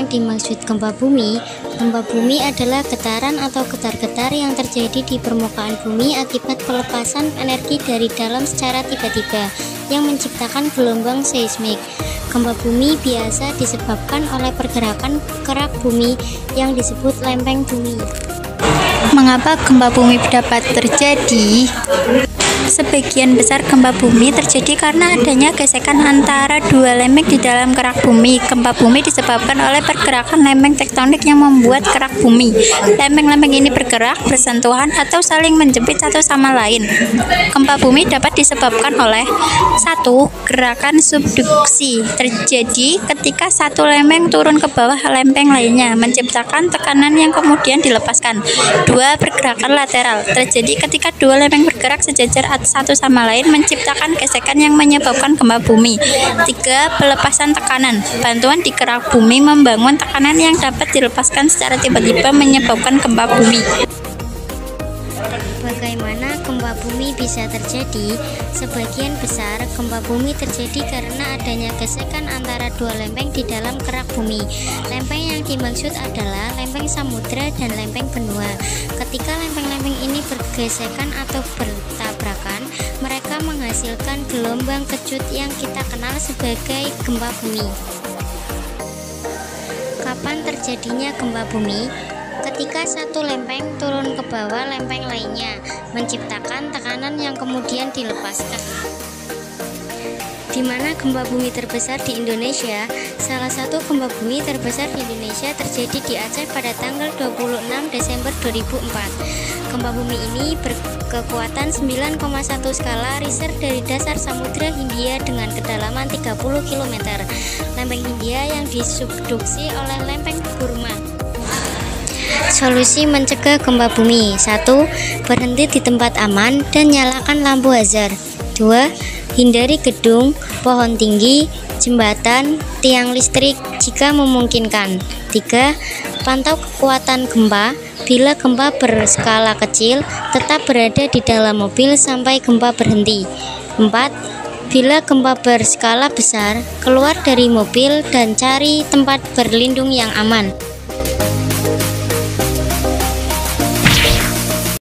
yang dimaksud gempa bumi adalah getaran atau getar-getar yang terjadi di permukaan bumi akibat pelepasan energi dari dalam secara tiba-tiba yang menciptakan gelombang seismik. Gempa bumi biasa disebabkan oleh pergerakan kerak bumi yang disebut lempeng bumi. Mengapa gempa bumi dapat terjadi? Sebagian besar gempa bumi terjadi karena adanya gesekan antara dua lempeng di dalam kerak bumi. Gempa bumi disebabkan oleh pergerakan lempeng tektonik yang membuat kerak bumi. Lempeng-lempeng ini bergerak, bersentuhan, atau saling menjepit satu sama lain. Gempa bumi dapat disebabkan oleh 1. Gerakan subduksi terjadi ketika satu lempeng turun ke bawah lempeng lainnya, menciptakan tekanan yang kemudian dilepaskan. 2. Pergerakan lateral terjadi ketika dua lempeng bergerak sejajar satu sama lain, menciptakan gesekan yang menyebabkan gempa bumi. 3. Pelepasan tekanan. Bantuan di kerak bumi membangun tekanan yang dapat dilepaskan secara tiba-tiba menyebabkan gempa bumi. Bagaimana gempa bumi bisa terjadi? Sebagian besar gempa bumi terjadi karena adanya gesekan antara dua lempeng di dalam kerak bumi. Lempeng yang dimaksud adalah lempeng samudra dan lempeng benua. Ketika lempeng-lempeng ini bergesekan atau bertabrakan, mereka menghasilkan gelombang kejut yang kita kenal sebagai gempa bumi. Kapan terjadinya gempa bumi? Ketika satu lempeng turun ke bawah lempeng lainnya, menciptakan tekanan yang kemudian dilepaskan. Di mana gempa bumi terbesar di Indonesia? Salah satu gempa bumi terbesar di Indonesia terjadi di Aceh pada tanggal 26 Desember 2004. Gempa bumi ini berkekuatan 9,1 skala Richter dari dasar Samudra Hindia dengan kedalaman 30 km. Lempeng Hindia yang disubduksi oleh lempeng Burma. Solusi mencegah gempa bumi: 1. Berhenti di tempat aman dan nyalakan lampu hazard. 2. Hindari gedung, pohon tinggi, jembatan, tiang listrik jika memungkinkan. 3. Pantau kekuatan gempa. Bila gempa berskala kecil, tetap berada di dalam mobil sampai gempa berhenti. 4. Bila gempa berskala besar, keluar dari mobil dan cari tempat berlindung yang aman.